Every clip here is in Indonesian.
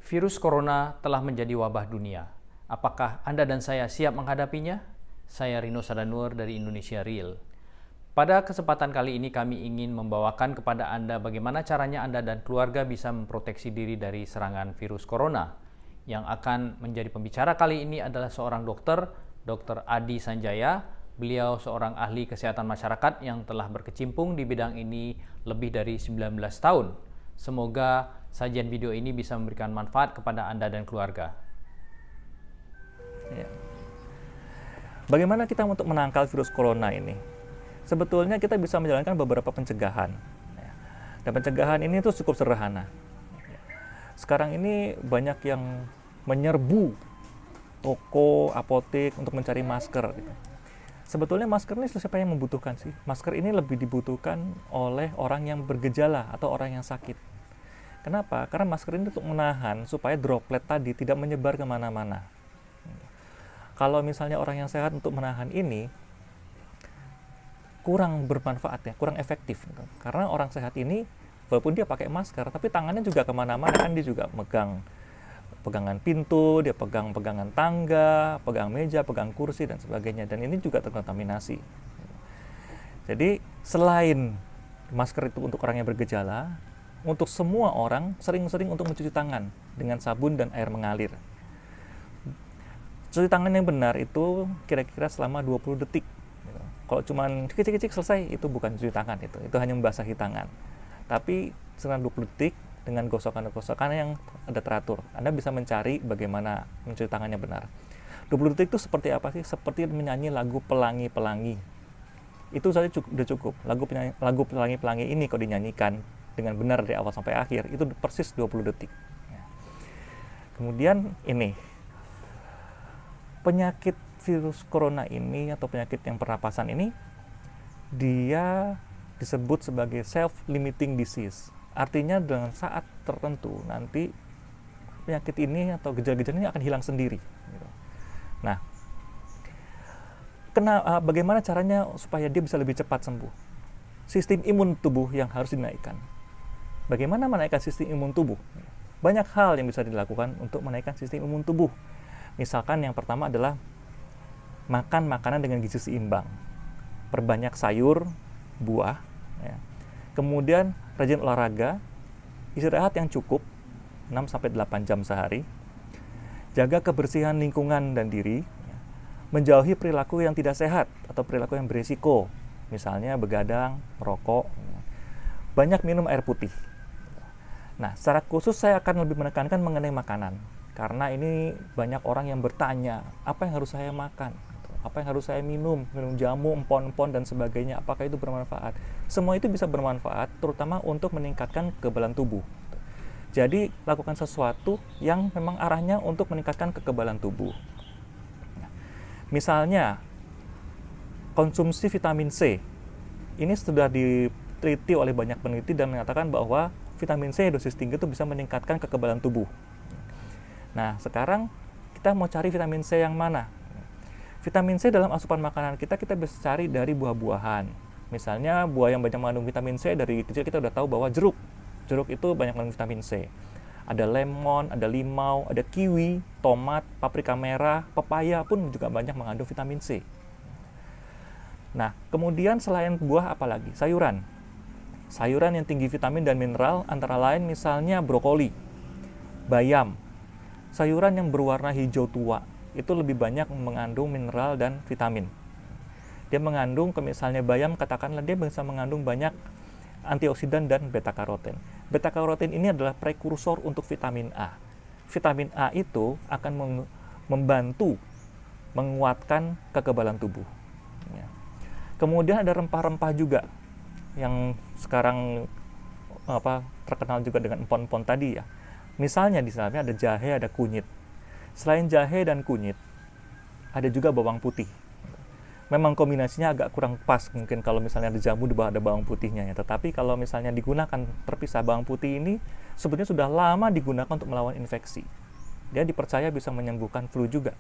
Virus corona telah menjadi wabah dunia. Apakah Anda dan saya siap menghadapinya? Saya Rino Sadanur dari Indonesia Real. Pada kesempatan kali ini kami ingin membawakan kepada Anda bagaimana caranya Anda dan keluarga bisa memproteksi diri dari serangan virus corona. Yang akan menjadi pembicara kali ini adalah seorang dokter, Dr. Adi Sanjaya. Beliau seorang ahli kesehatan masyarakat yang telah berkecimpung di bidang ini lebih dari 19 tahun. Semoga sajian video ini bisa memberikan manfaat kepada Anda dan keluarga. Ya. Bagaimana kita untuk menangkal virus corona ini? Sebetulnya kita bisa menjalankan beberapa pencegahan. Dan pencegahan ini tuh cukup sederhana. Sekarang ini banyak yang menyerbu toko, apotek untuk mencari masker. Sebetulnya masker ini siapa yang membutuhkan sih? Masker ini lebih dibutuhkan oleh orang yang bergejala atau orang yang sakit. Kenapa? Karena masker ini untuk menahan supaya droplet tadi tidak menyebar kemana-mana. Kalau misalnya orang yang sehat untuk menahan ini, kurang bermanfaat ya, kurang efektif. Karena orang sehat ini, walaupun dia pakai masker, tapi tangannya juga kemana-mana, kan dia juga pegangan pintu, dia pegangan tangga, pegang meja, pegang kursi, dan sebagainya. Dan ini juga terkontaminasi. Jadi, selain masker itu untuk orang yang bergejala, untuk semua orang, sering-sering untuk mencuci tangan dengan sabun dan air mengalir. Cuci tangan yang benar itu kira-kira selama 20 detik. Kalau cuma cicik-cicik selesai, itu bukan cuci tangan, itu hanya membasahi tangan. Tapi selama 20 detik, dengan gosokan-gosokan yang ada teratur, Anda bisa mencari bagaimana mencuci tangannya benar. 20 detik itu seperti apa sih? Seperti menyanyi lagu Pelangi-Pelangi. Itu saja sudah cukup. Lagu Pelangi-Pelangi ini kalau dinyanyikan dengan benar dari awal sampai akhir, itu persis 20 detik. Kemudian ini, penyakit virus corona ini atau penyakit yang pernapasan ini, dia disebut sebagai self-limiting disease. Artinya dengan saat tertentu nanti penyakit ini atau gejala-gejala ini akan hilang sendiri. Nah, bagaimana caranya supaya dia bisa lebih cepat sembuh? Sistem imun tubuh yang harus dinaikkan. Bagaimana menaikkan sistem imun tubuh? Banyak hal yang bisa dilakukan untuk menaikkan sistem imun tubuh. Misalkan yang pertama adalah makan makanan dengan gizi seimbang. Perbanyak sayur, buah, ya. Kemudian rajin olahraga, istirahat yang cukup 6-8 jam sehari, jaga kebersihan lingkungan dan diri, menjauhi perilaku yang tidak sehat atau perilaku yang berisiko, misalnya begadang, merokok, banyak minum air putih. Nah, secara khusus saya akan lebih menekankan mengenai makanan, karena ini banyak orang yang bertanya, apa yang harus saya makan? Apa yang harus saya minum jamu, empon-empon, dan sebagainya, apakah itu bermanfaat? Semua itu bisa bermanfaat, terutama untuk meningkatkan kekebalan tubuh. Jadi, lakukan sesuatu yang memang arahnya untuk meningkatkan kekebalan tubuh. Misalnya, konsumsi vitamin C. Ini sudah diteliti oleh banyak peneliti dan mengatakan bahwa vitamin C dosis tinggi itu bisa meningkatkan kekebalan tubuh. Nah, sekarang kita mau cari vitamin C yang mana? Vitamin C dalam asupan makanan kita bisa cari dari buah-buahan. Misalnya buah yang banyak mengandung vitamin C, dari kecil kita udah tahu bahwa jeruk itu banyak mengandung vitamin C. Ada lemon, ada limau, ada kiwi, tomat, paprika merah, pepaya pun juga banyak mengandung vitamin C. Nah, kemudian selain buah apa lagi? Sayuran. Sayuran yang tinggi vitamin dan mineral antara lain misalnya brokoli, bayam. Sayuran yang berwarna hijau tua itu lebih banyak mengandung mineral dan vitamin. Dia mengandung, misalnya bayam, katakanlah dia bisa mengandung banyak antioksidan dan beta-karoten. Beta-karoten ini adalah prekursor untuk vitamin A. Vitamin A itu akan membantu menguatkan kekebalan tubuh. Kemudian ada rempah-rempah juga yang sekarang terkenal juga dengan empon-empon tadi ya. Misalnya di sana ada jahe, ada kunyit. Selain jahe dan kunyit, ada juga bawang putih. Memang kombinasinya agak kurang pas, mungkin kalau misalnya ada jamu di bawah ada bawang putihnya ya. Tetapi kalau misalnya digunakan terpisah, bawang putih ini sebenarnya sudah lama digunakan untuk melawan infeksi. Dia dipercaya bisa menyembuhkan flu juga.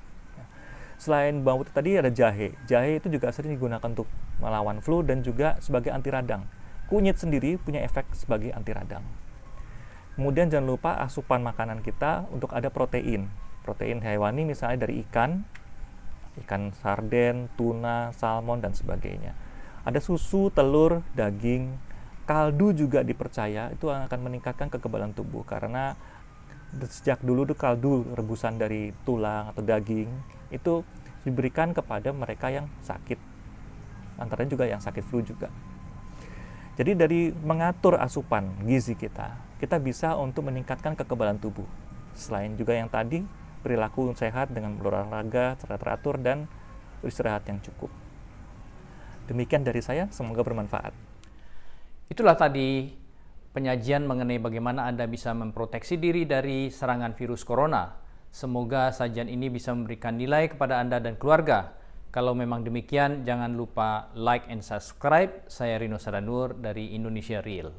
Selain bawang putih tadi ada jahe. Jahe itu juga sering digunakan untuk melawan flu dan juga sebagai anti radang. Kunyit sendiri punya efek sebagai anti radang. Kemudian jangan lupa asupan makanan kita untuk ada protein. Protein hewani misalnya dari ikan sarden, tuna, salmon, dan sebagainya. Ada susu, telur, daging, kaldu juga dipercaya itu akan meningkatkan kekebalan tubuh karena sejak dulu tuh kaldu rebusan dari tulang atau daging itu diberikan kepada mereka yang sakit, antaranya juga yang sakit flu juga. Jadi dari mengatur asupan gizi kita bisa untuk meningkatkan kekebalan tubuh. Selain juga yang tadi, perilaku sehat dengan berolahraga secara teratur dan istirahat yang cukup. Demikian dari saya, semoga bermanfaat. Itulah tadi penyajian mengenai bagaimana Anda bisa memproteksi diri dari serangan virus corona. Semoga sajian ini bisa memberikan nilai kepada Anda dan keluarga. Kalau memang demikian, jangan lupa like and subscribe. Saya Rino Sadanur dari Indonesia Real.